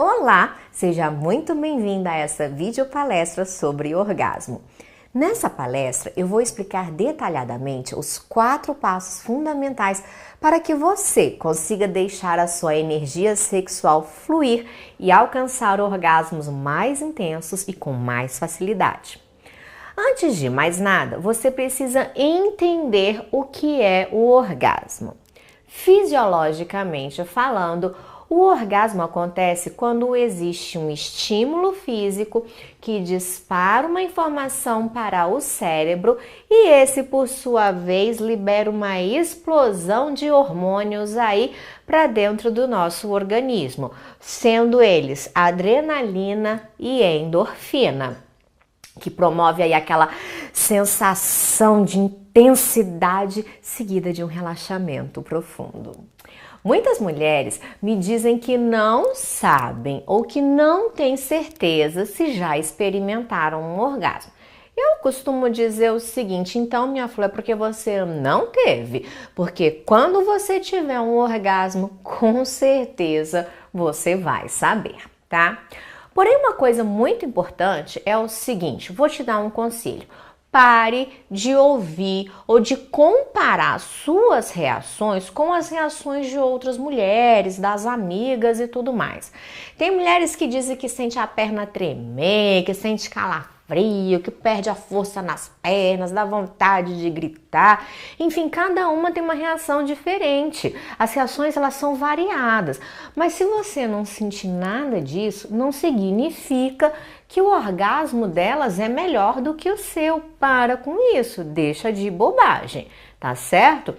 Olá, seja muito bem-vinda a essa videopalestra sobre orgasmo. Nessa palestra eu vou explicar detalhadamente os 4 passos fundamentais para que você consiga deixar a sua energia sexual fluir e alcançar orgasmos mais intensos e com mais facilidade. Antes de mais nada, você precisa entender o que é o orgasmo. Fisiologicamente falando, o orgasmo acontece quando existe um estímulo físico que dispara uma informação para o cérebro e esse, por sua vez, libera uma explosão de hormônios aí para dentro do nosso organismo, sendo eles adrenalina e endorfina, que promove aí aquela sensação de intensidade seguida de um relaxamento profundo. Muitas mulheres me dizem que não sabem ou que não têm certeza se já experimentaram um orgasmo. Eu costumo dizer o seguinte: então, minha flor, é porque você não teve, porque quando você tiver um orgasmo, com certeza você vai saber, tá? Porém, uma coisa muito importante é o seguinte, vou te dar um conselho. Pare de ouvir ou de comparar suas reações com as reações de outras mulheres, das amigas e tudo mais. Tem mulheres que dizem que sente a perna tremer, que sente calafrio, que perde a força nas pernas, dá vontade de gritar. Enfim, cada uma tem uma reação diferente. As reações, elas são variadas. Mas se você não sentir nada disso, não significa que o orgasmo delas é melhor do que o seu. Para com isso, deixa de bobagem, tá certo?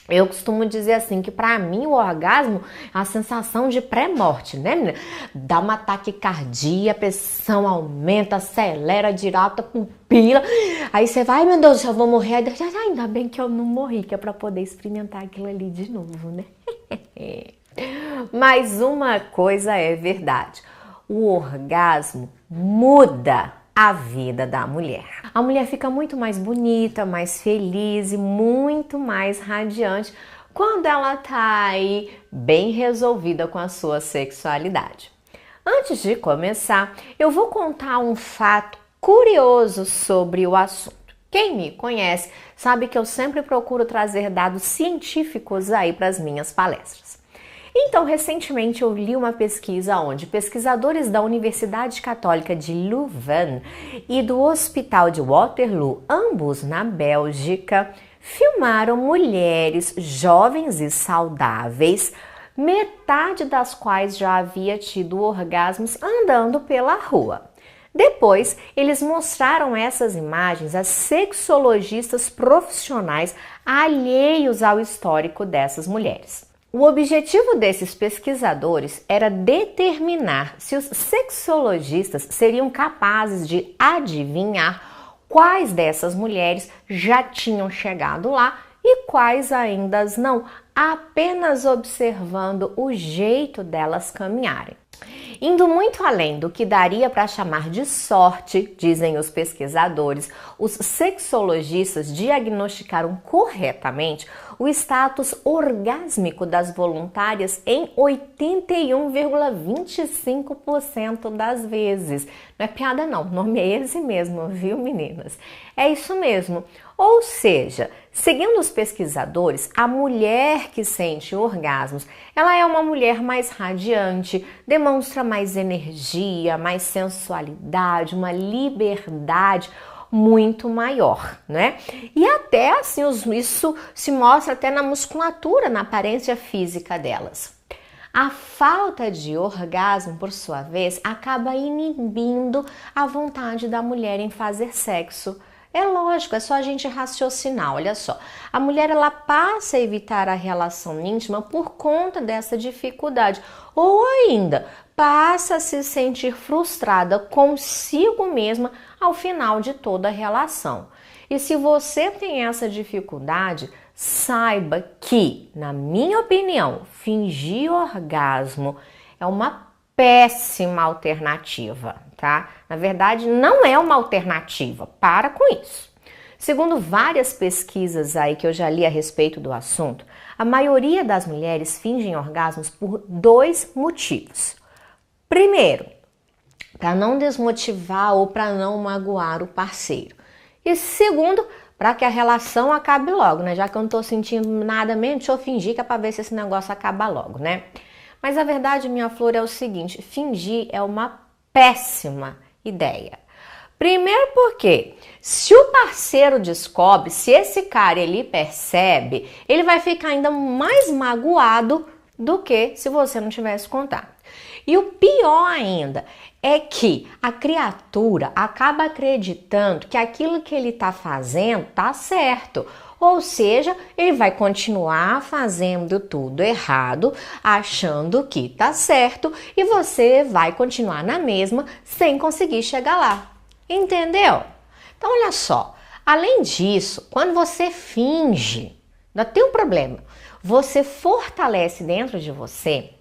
Eu costumo dizer assim, que pra mim o orgasmo é a sensação de pré-morte, né, menina? Dá uma taquicardia, a pressão aumenta, acelera, dilata a pupila. Aí você vai, ai meu Deus, já vou morrer. Ainda bem que eu não morri, que é pra poder experimentar aquilo ali de novo, né? Mas uma coisa é verdade, o orgasmo muda a vida da mulher. A mulher fica muito mais bonita, mais feliz e muito mais radiante quando ela tá aí bem resolvida com a sua sexualidade. Antes de começar, eu vou contar um fato curioso sobre o assunto. Quem me conhece sabe que eu sempre procuro trazer dados científicos aí para as minhas palestras. Então, recentemente eu li uma pesquisa onde pesquisadores da Universidade Católica de Louvain e do Hospital de Waterloo, ambos na Bélgica, filmaram mulheres jovens e saudáveis, metade das quais já havia tido orgasmos andando pela rua. Depois, eles mostraram essas imagens a sexologistas profissionais alheios ao histórico dessas mulheres. O objetivo desses pesquisadores era determinar se os sexologistas seriam capazes de adivinhar quais dessas mulheres já tinham chegado lá e quais ainda não, apenas observando o jeito delas caminharem. Indo muito além do que daria para chamar de sorte, dizem os pesquisadores, os sexologistas diagnosticaram corretamente o status orgásmico das voluntárias em 81,25% das vezes. Não é piada não, o nome é esse mesmo, viu, meninas? É isso mesmo. Ou seja, seguindo os pesquisadores, a mulher que sente orgasmos, ela é uma mulher mais radiante, demonstra mais energia, mais sensualidade, uma liberdade muito maior, né? E até assim, isso se mostra até na musculatura, na aparência física delas. A falta de orgasmo, por sua vez, acaba inibindo a vontade da mulher em fazer sexo. É lógico, é só a gente raciocinar, olha só. A mulher, ela passa a evitar a relação íntima por conta dessa dificuldade. Ou ainda, passa a se sentir frustrada consigo mesma ao final de toda a relação. E se você tem essa dificuldade, saiba que, na minha opinião, fingir orgasmo é uma péssima alternativa, tá? Na verdade, não é uma alternativa, para com isso. Segundo várias pesquisas aí que eu já li a respeito do assunto, a maioria das mulheres fingem orgasmos por 2 motivos. Primeiro, para não desmotivar ou para não magoar o parceiro. E segundo, para que a relação acabe logo, né? Já que eu não tô sentindo nada mesmo, deixa eu fingir que é para ver se esse negócio acaba logo, né? Mas a verdade, minha flor, é o seguinte, fingir é uma péssima ideia. Primeiro porque, se o parceiro descobre, se esse cara ele percebe, ele vai ficar ainda mais magoado do que se você não tivesse contato. E o pior ainda é que a criatura acaba acreditando que aquilo que ele está fazendo tá certo. Ou seja, ele vai continuar fazendo tudo errado, achando que tá certo, e você vai continuar na mesma sem conseguir chegar lá. Entendeu? Então, olha só. Além disso, quando você finge, ainda tem um problema. Você fortalece dentro de você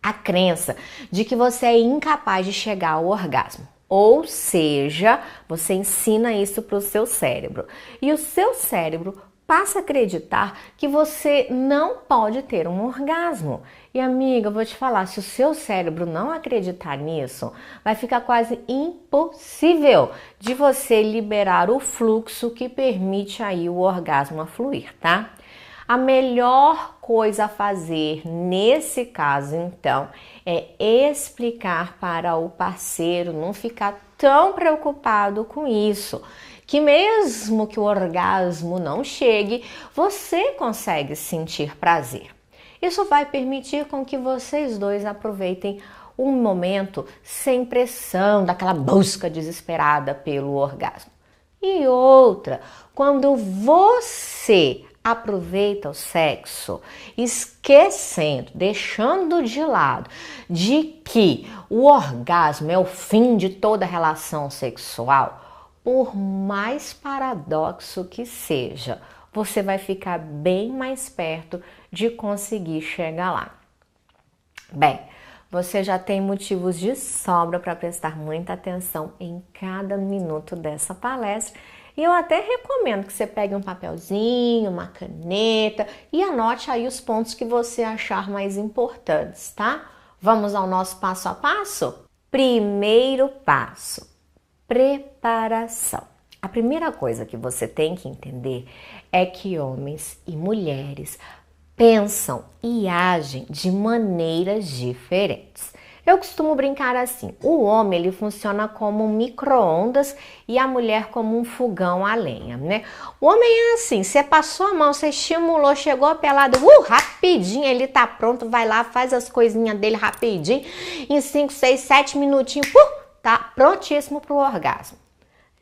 a crença de que você é incapaz de chegar ao orgasmo. Ou seja, você ensina isso para o seu cérebro. E o seu cérebro passa a acreditar que você não pode ter um orgasmo. E amiga, eu vou te falar, se o seu cérebro não acreditar nisso, vai ficar quase impossível de você liberar o fluxo que permite aí o orgasmo a fluir, tá? A melhor coisa a fazer nesse caso, então, é explicar para o parceiro não ficar tão preocupado com isso, que mesmo que o orgasmo não chegue, você consegue sentir prazer. Isso vai permitir com que vocês dois aproveitem um momento sem pressão, daquela busca desesperada pelo orgasmo. E outra, quando você aproveita o sexo, esquecendo, deixando de lado de que o orgasmo é o fim de toda relação sexual, por mais paradoxo que seja, você vai ficar bem mais perto de conseguir chegar lá. Bem, você já tem motivos de sobra para prestar muita atenção em cada minuto dessa palestra. E eu até recomendo que você pegue um papelzinho, uma caneta e anote aí os pontos que você achar mais importantes, tá? Vamos ao nosso passo a passo? Primeiro passo, preparação. A primeira coisa que você tem que entender é que homens e mulheres pensam e agem de maneiras diferentes. Eu costumo brincar assim, o homem ele funciona como um micro-ondas e a mulher como um fogão a lenha, né? O homem é assim, você passou a mão, você estimulou, chegou pelado, rapidinho, ele tá pronto, vai lá, faz as coisinhas dele rapidinho, em 5, 6, 7 minutinhos, tá prontíssimo pro orgasmo.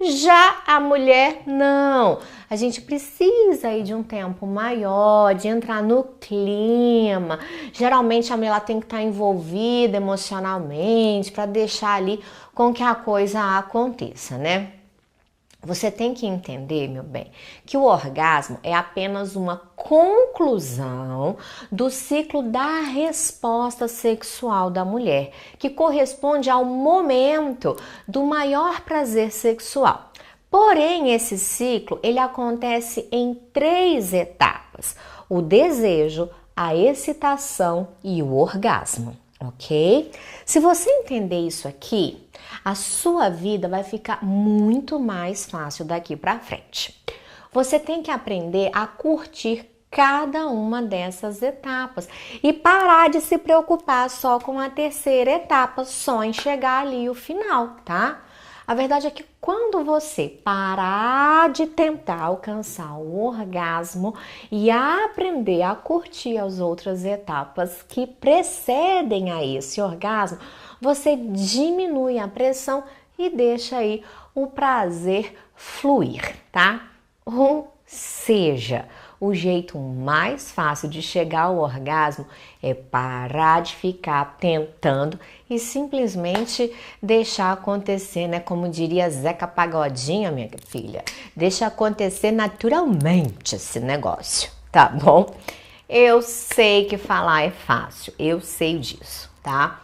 Já a mulher, não. A gente precisa aí de um tempo maior, de entrar no clima. Geralmente a mulher tem que estar envolvida emocionalmente para deixar ali com que a coisa aconteça, né? Você tem que entender, meu bem, que o orgasmo é apenas uma conclusão do ciclo da resposta sexual da mulher, que corresponde ao momento do maior prazer sexual. Porém, esse ciclo, ele acontece em 3 etapas: o desejo, a excitação e o orgasmo. Ok? Se você entender isso aqui, a sua vida vai ficar muito mais fácil daqui para frente. Você tem que aprender a curtir cada uma dessas etapas e parar de se preocupar só com a terceira etapa, só em chegar ali o final, tá? A verdade é que quando você parar de tentar alcançar o orgasmo e aprender a curtir as outras etapas que precedem a esse orgasmo, você diminui a pressão e deixa aí o prazer fluir, tá? Ou seja, o jeito mais fácil de chegar ao orgasmo é parar de ficar tentando e simplesmente deixar acontecer, né? Como diria Zeca Pagodinho, minha filha, deixa acontecer naturalmente esse negócio, tá bom? Eu sei que falar é fácil, eu sei disso, tá?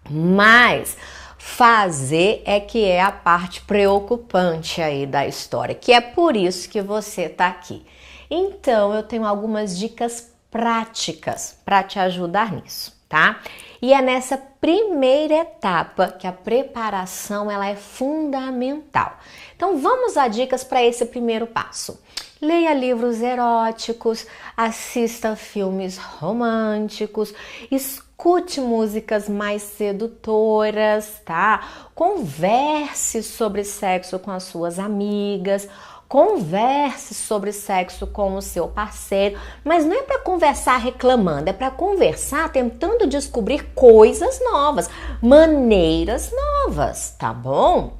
Mas fazer é que é a parte preocupante aí da história, que é por isso que você tá aqui. Então, eu tenho algumas dicas práticas para te ajudar nisso. tá? E é nessa primeira etapa que a preparação ela é fundamental. Então vamos a dicas para esse primeiro passo. Leia livros eróticos, assista filmes românticos, escute músicas mais sedutoras, tá? Converse sobre sexo com as suas amigas, converse sobre sexo com o seu parceiro, mas não é para conversar reclamando, é para conversar tentando descobrir coisas novas, maneiras novas, tá bom?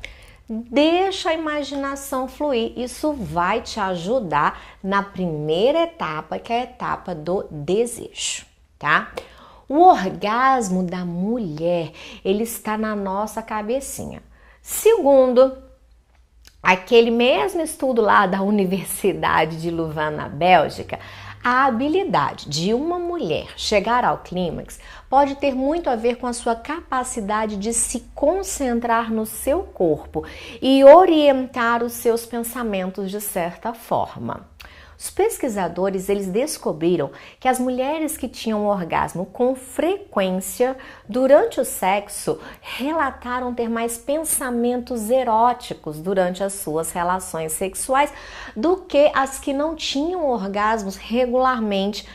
Deixa a imaginação fluir, isso vai te ajudar na primeira etapa, que é a etapa do desejo, tá? O orgasmo da mulher, ele está na nossa cabecinha. Segundo aquele mesmo estudo lá da Universidade de Louvain, na Bélgica, a habilidade de uma mulher chegar ao clímax pode ter muito a ver com a sua capacidade de se concentrar no seu corpo e orientar os seus pensamentos de certa forma. Os pesquisadores eles descobriram que as mulheres que tinham orgasmo com frequência durante o sexo relataram ter mais pensamentos eróticos durante as suas relações sexuais do que as que não tinham orgasmos regularmente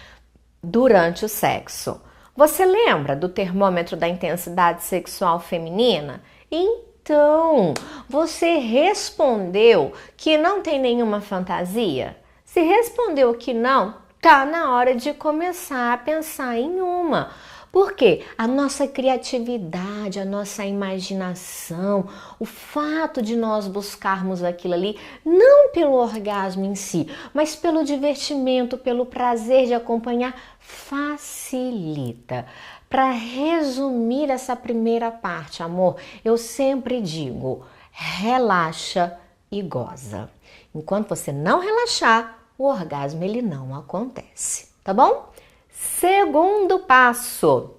durante o sexo. Você lembra do termômetro da intensidade sexual feminina? Então, você respondeu que não tem nenhuma fantasia? Se respondeu que não, tá na hora de começar a pensar em uma. Porque a nossa criatividade, a nossa imaginação, o fato de nós buscarmos aquilo ali, não pelo orgasmo em si, mas pelo divertimento, pelo prazer de acompanhar, facilita. Para resumir essa primeira parte, amor, eu sempre digo, relaxa e goza. Enquanto você não relaxar, o orgasmo ele não acontece, tá bom? Segundo passo.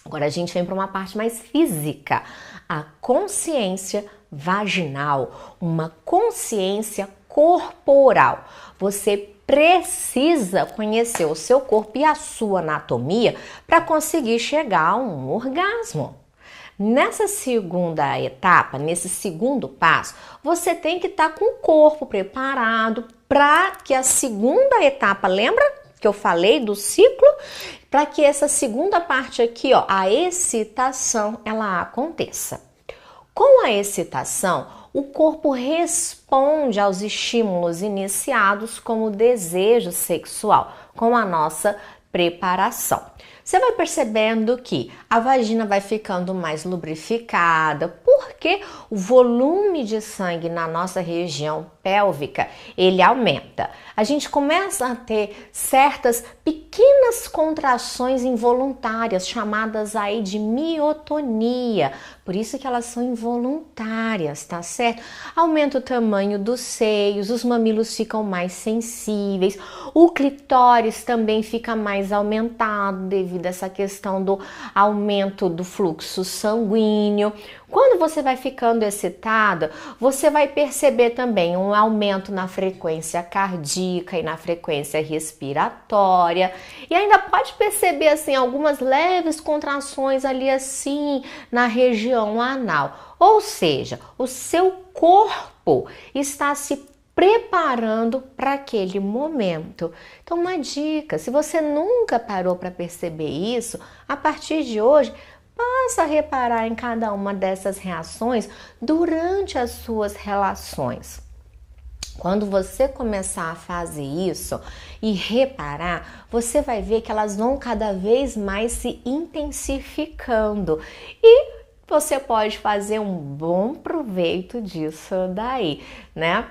Agora a gente vem para uma parte mais física, a consciência vaginal, uma consciência corporal. Você precisa conhecer o seu corpo e a sua anatomia para conseguir chegar a um orgasmo. Nessa segunda etapa, nesse segundo passo, você tem que estar com o corpo preparado para que a segunda etapa, lembra que eu falei do ciclo? Para que essa segunda parte aqui, ó, a excitação, ela aconteça. Com a excitação, o corpo responde aos estímulos iniciados como o desejo sexual, com a nossa preparação. Você vai percebendo que a vagina vai ficando mais lubrificada, porque o volume de sangue na nossa região pélvica, ele aumenta. A gente começa a ter certas pequenas contrações involuntárias, chamadas aí de miotonia. Por isso que elas são involuntárias, tá certo? Aumenta o tamanho dos seios, os mamilos ficam mais sensíveis, o clitóris também fica mais aumentado devido a essa questão do aumento do fluxo sanguíneo. Quando você vai ficando excitada, você vai perceber também um aumento na frequência cardíaca e na frequência respiratória. E ainda pode perceber assim algumas leves contrações ali assim na região anal. Ou seja, o seu corpo está se preparando para aquele momento. Então, uma dica, se você nunca parou para perceber isso, a partir de hoje, passa a reparar em cada uma dessas reações durante as suas relações. Quando você começar a fazer isso e reparar, você vai ver que elas vão cada vez mais se intensificando e você pode fazer um bom proveito disso daí, né?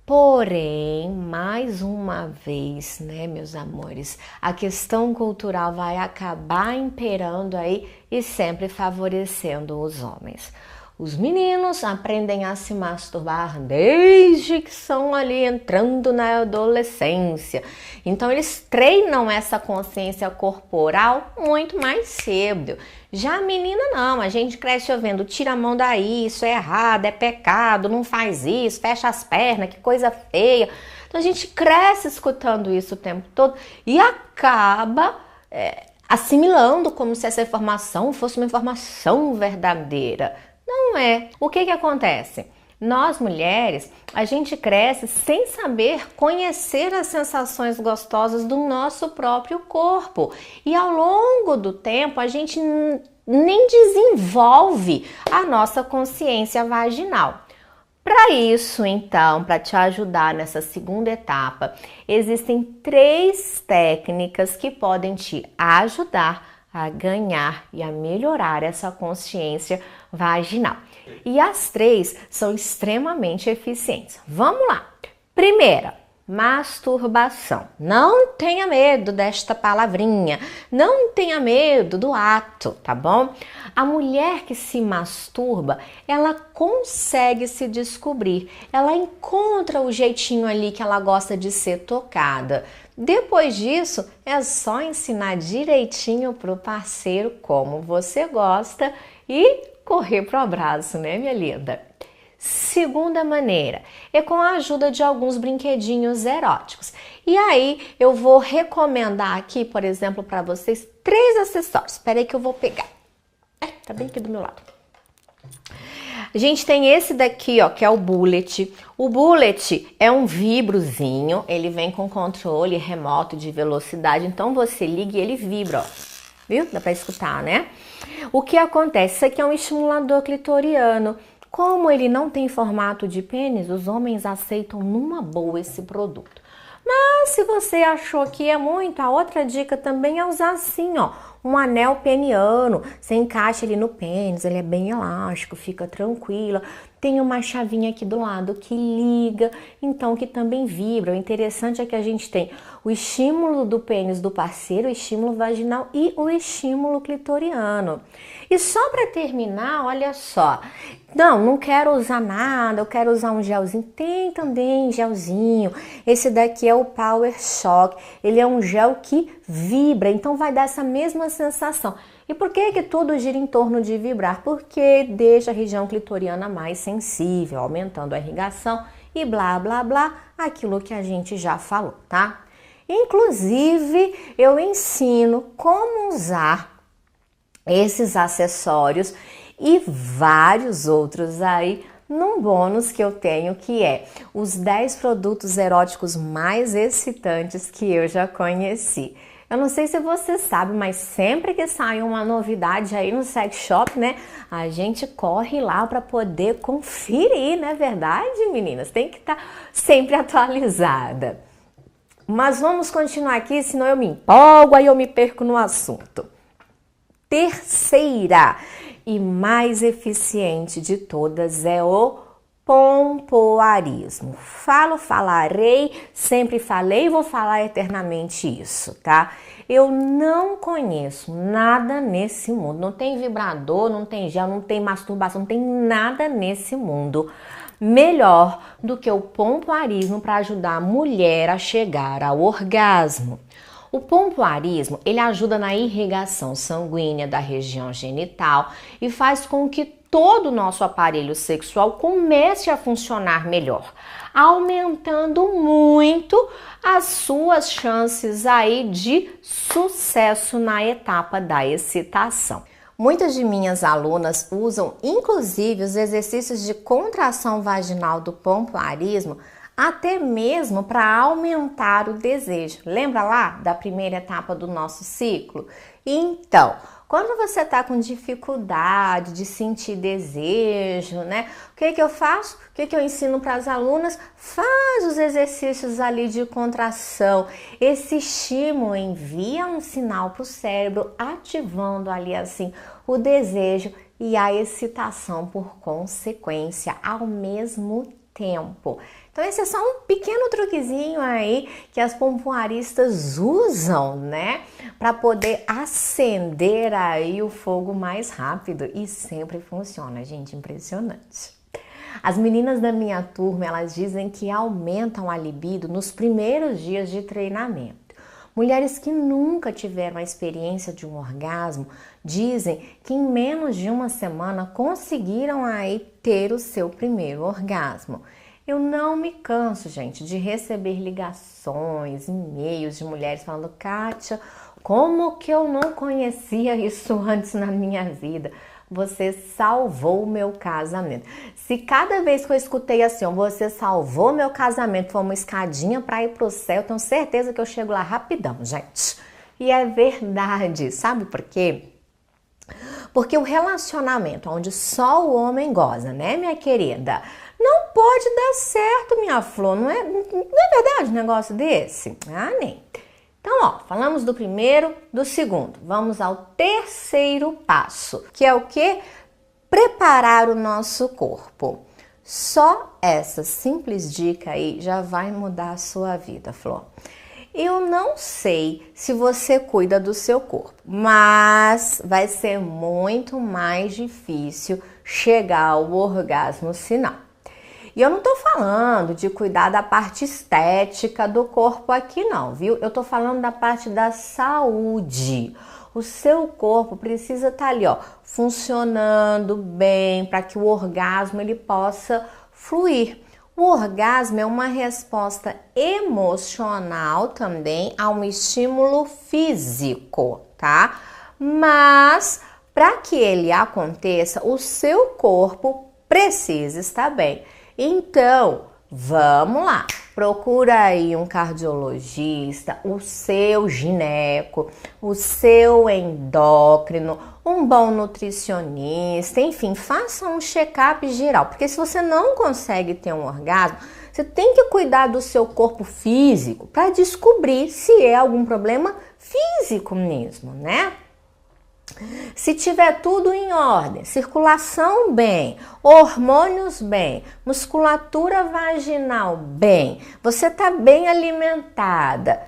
Porém, mais uma vez, né, meus amores, a questão cultural vai acabar imperando aí e sempre favorecendo os homens. Os meninos aprendem a se masturbar desde que são ali entrando na adolescência. Então eles treinam essa consciência corporal muito mais cedo. Já a menina não, a gente cresce ouvindo, tira a mão daí, isso é errado, é pecado, não faz isso, fecha as pernas, que coisa feia. Então a gente cresce escutando isso o tempo todo e acaba assimilando como se essa informação fosse uma informação verdadeira. Não é. O que acontece? Nós mulheres, a gente cresce sem saber conhecer as sensações gostosas do nosso próprio corpo. E ao longo do tempo, a gente nem desenvolve a nossa consciência vaginal. Para isso, então, para te ajudar nessa segunda etapa, existem 3 técnicas que podem te ajudar a ganhar e a melhorar essa consciência vaginal. E as 3 são extremamente eficientes. Vamos lá! Primeira, masturbação. Não tenha medo desta palavrinha, não tenha medo do ato, tá bom? A mulher que se masturba, ela consegue se descobrir, ela encontra o jeitinho ali que ela gosta de ser tocada. Depois disso, é só ensinar direitinho pro parceiro como você gosta e correr pro abraço, né, minha linda? Segunda maneira é com a ajuda de alguns brinquedinhos eróticos. E aí eu vou recomendar aqui, por exemplo, para vocês 3 acessórios. Espera aí que eu vou pegar. Tá bem aqui do meu lado. A gente tem esse daqui, ó, que é o Bullet. O Bullet é um vibrozinho, ele vem com controle remoto de velocidade, então você liga e ele vibra, ó. Viu? Dá pra escutar, né? O que acontece? Isso aqui é um estimulador clitoriano. Como ele não tem formato de pênis, os homens aceitam numa boa esse produto. Mas se você achou que é muito, a outra dica também é usar assim, ó, um anel peniano. Você encaixa ele no pênis, ele é bem elástico, fica tranquila. Tem uma chavinha aqui do lado que liga, então que também vibra. O interessante é que a gente tem o estímulo do pênis do parceiro, o estímulo vaginal e o estímulo clitoriano. E só para terminar, olha só, não quero usar nada, eu quero usar um gelzinho. Tem também gelzinho. Esse daqui é o Power Shock. Ele é um gel que vibra, então vai dar essa mesma sensação. E por que tudo gira em torno de vibrar? Porque deixa a região clitoriana mais sensível, aumentando a irrigação e blá, blá, blá, aquilo que a gente já falou, tá? Inclusive, eu ensino como usar esses acessórios e vários outros aí num bônus que eu tenho, que é os 10 produtos eróticos mais excitantes que eu já conheci. Eu não sei se você sabe, mas sempre que sai uma novidade aí no sex shop, né, a gente corre lá para poder conferir, não é verdade, meninas? Tem que estar sempre atualizada. Mas vamos continuar aqui, senão eu me empolgo, aí eu me perco no assunto. Terceira e mais eficiente de todas é o pompoarismo. Falarei, sempre falei e vou falar eternamente isso, tá? Eu não conheço nada nesse mundo, não tem vibrador, não tem gel, não tem masturbação, não tem nada nesse mundo melhor do que o pompoarismo para ajudar a mulher a chegar ao orgasmo. O pompoarismo, ele ajuda na irrigação sanguínea da região genital e faz com que todo o nosso aparelho sexual comece a funcionar melhor, aumentando muito as suas chances aí de sucesso na etapa da excitação. Muitas de minhas alunas usam inclusive os exercícios de contração vaginal do pompoarismo até mesmo para aumentar o desejo. Lembra lá da primeira etapa do nosso ciclo? Então, quando você está com dificuldade de sentir desejo, né? O que eu faço? O que eu ensino para as alunas? Faz os exercícios ali de contração. Esse estímulo envia um sinal para o cérebro, ativando ali assim o desejo e a excitação por consequência ao mesmo tempo. Então esse é só um pequeno truquezinho aí que as pompoaristas usam, né, para poder acender aí o fogo mais rápido e sempre funciona, gente, impressionante. As meninas da minha turma, elas dizem que aumentam a libido nos primeiros dias de treinamento. Mulheres que nunca tiveram a experiência de um orgasmo dizem que em menos de uma semana conseguiram aí ter o seu primeiro orgasmo. Eu não me canso, gente, de receber ligações, e-mails de mulheres falando: Kátia, Como que eu não conhecia isso antes na minha vida? Você salvou o meu casamento. Se cada vez que eu escutei assim, ó, você salvou meu casamento, foi uma escadinha para ir pro céu, eu tenho certeza que eu chego lá rapidão, gente. E é verdade, sabe por quê? Porque o relacionamento onde só o homem goza, né, minha querida? Não pode dar certo, minha flor. Não é verdade um negócio desse? Ah, nem. Então, ó, falamos do primeiro, do segundo. Vamos ao terceiro passo, que é o quê? Preparar o nosso corpo. Só essa simples dica aí já vai mudar a sua vida, Flor. Eu não sei se você cuida do seu corpo, mas vai ser muito mais difícil chegar ao orgasmo sinal. E eu não tô falando de cuidar da parte estética do corpo aqui não, viu? Eu tô falando da parte da saúde. O seu corpo precisa estar ali, ó, funcionando bem para que o orgasmo ele possa fluir. O orgasmo é uma resposta emocional também a um estímulo físico, tá? Mas para que ele aconteça, o seu corpo precisa estar bem. Então, vamos lá, procura aí um cardiologista, o seu gineco, o seu endócrino, um bom nutricionista, enfim, faça um check-up geral, porque se você não consegue ter um orgasmo, você tem que cuidar do seu corpo físico para descobrir se é algum problema físico mesmo, né? Se tiver tudo em ordem, circulação bem, hormônios bem, musculatura vaginal bem, você tá bem alimentada,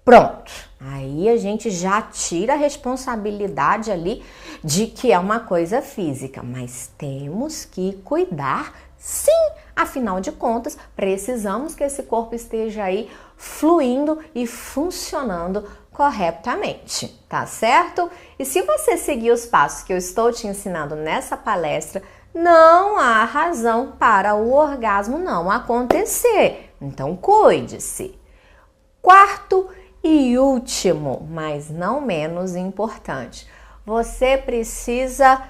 pronto. Aí a gente já tira a responsabilidade ali de que é uma coisa física, mas temos que cuidar sim. Afinal de contas, precisamos que esse corpo esteja aí fluindo e funcionando corretamente, tá certo? E se você seguir os passos que eu estou te ensinando nessa palestra, não há razão para o orgasmo não acontecer. Então, cuide-se. Quarto e último, mas não menos importante, você precisa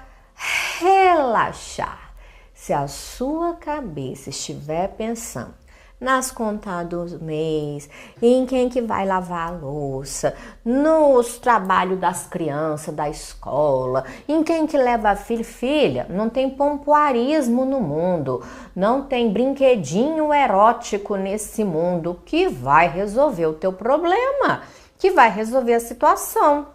relaxar. Se a sua cabeça estiver pensando nas contas do mês, em quem que vai lavar a louça, nos trabalhos das crianças da escola, em quem que leva a filha, não tem pompoarismo no mundo, não tem brinquedinho erótico nesse mundo que vai resolver o teu problema, que vai resolver a situação.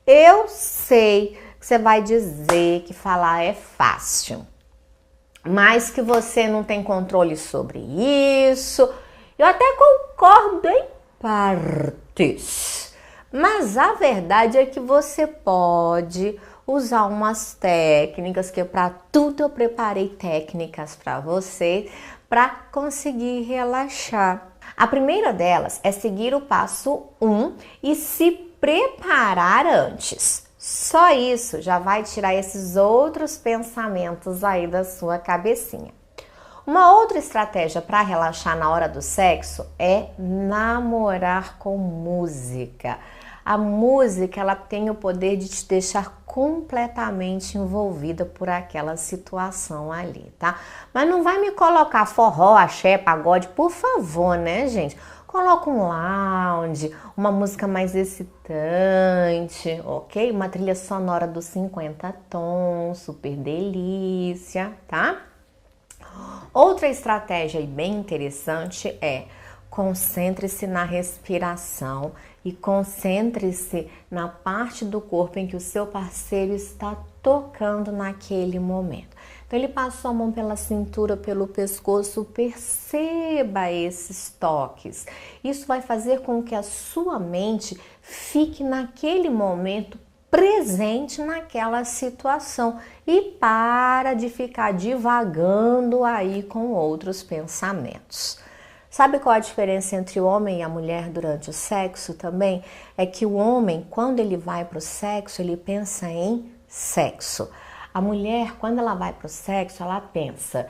Eu sei que você vai dizer que falar é fácil, mas que você não tem controle sobre isso. Eu até concordo em partes, mas a verdade é que você pode usar umas técnicas, que para tudo eu preparei técnicas para você, para conseguir relaxar. A primeira delas é seguir o passo 1 e se preparar antes. Só isso já vai tirar esses outros pensamentos aí da sua cabecinha. Uma outra estratégia para relaxar na hora do sexo é namorar com música. A música, ela tem o poder de te deixar completamente envolvida por aquela situação ali, tá? Mas não vai me colocar forró, axé, pagode, por favor, né, gente? Coloca um lounge, uma música mais excitante, ok? Uma trilha sonora dos 50 tons, super delícia, tá? Outra estratégia bem interessante é concentre-se na respiração e concentre-se na parte do corpo em que o seu parceiro está tocando naquele momento. Então ele passou a mão pela cintura, pelo pescoço, perceba esses toques. Isso vai fazer com que a sua mente fique naquele momento presente naquela situação e para de ficar divagando aí com outros pensamentos. Sabe qual a diferença entre o homem e a mulher durante o sexo também? É que o homem, quando ele vai para o sexo, ele pensa em sexo. A mulher, quando ela vai para o sexo, ela pensa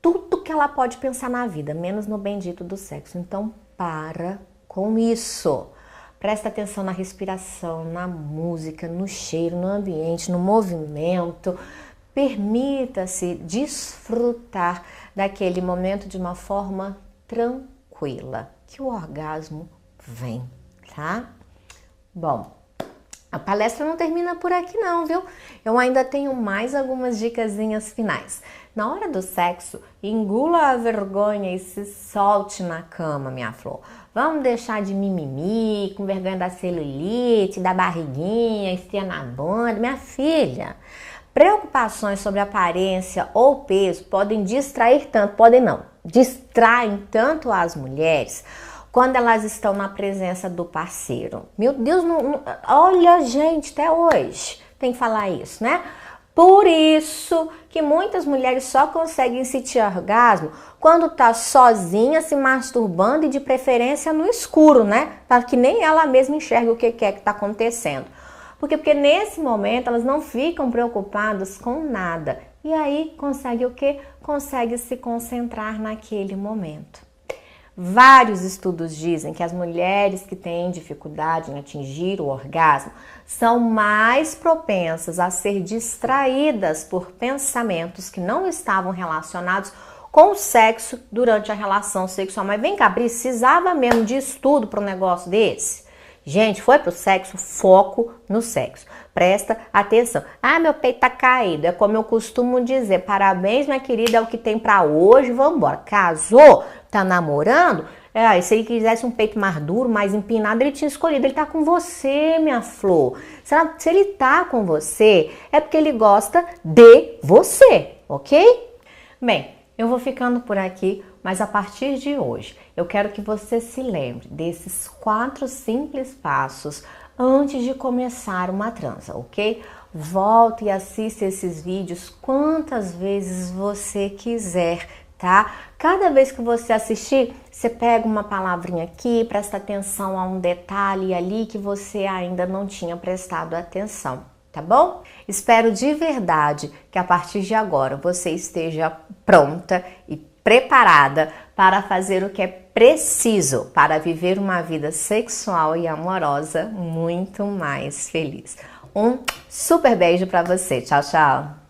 tudo que ela pode pensar na vida, menos no bendito do sexo. Então, para com isso. Presta atenção na respiração, na música, no cheiro, no ambiente, no movimento. Permita-se desfrutar daquele momento de uma forma tranquila, que o orgasmo vem, tá? Bom, a palestra não termina por aqui não, viu? Eu ainda tenho mais algumas dicasinhas finais. Na hora do sexo, engula a vergonha e se solte na cama, minha flor. Vamos deixar de mimimi, com vergonha da celulite, da barriguinha, estria na bunda. Minha filha, preocupações sobre aparência ou peso podem distrair tanto, podem não, distraem tanto as mulheres quando elas estão na presença do parceiro. Meu Deus, olha gente, até hoje tem que falar isso, né? Por isso que muitas mulheres só conseguem sentir orgasmo quando tá sozinha, se masturbando e de preferência no escuro, né? Para que nem ela mesma enxergue o que é que tá acontecendo. Porque nesse momento elas não ficam preocupadas com nada. E aí consegue o quê? Consegue se concentrar naquele momento. Vários estudos dizem que as mulheres que têm dificuldade em atingir o orgasmo são mais propensas a ser distraídas por pensamentos que não estavam relacionados com o sexo durante a relação sexual. Mas vem cá, precisava mesmo de estudo para um negócio desse? Gente, foi pro sexo, foco no sexo. Presta atenção. Ah, meu peito tá caído. É como eu costumo dizer. Parabéns, minha querida, é o que tem pra hoje. Vambora. Casou? Tá namorando? Se ele quisesse um peito mais duro, mais empinado, ele tinha escolhido. Ele tá com você, minha flor. Se ele tá com você, é porque ele gosta de você, ok? Bem, eu vou ficando por aqui, mas a partir de hoje, eu quero que você se lembre desses 4 simples passos antes de começar uma transa, ok? Volta e assista esses vídeos quantas vezes você quiser, tá? Cada vez que você assistir, você pega uma palavrinha aqui, presta atenção a um detalhe ali que você ainda não tinha prestado atenção, tá bom? Espero de verdade que a partir de agora você esteja pronta e preparada para fazer o que é preciso para viver uma vida sexual e amorosa muito mais feliz. Um super beijo para você. Tchau, tchau.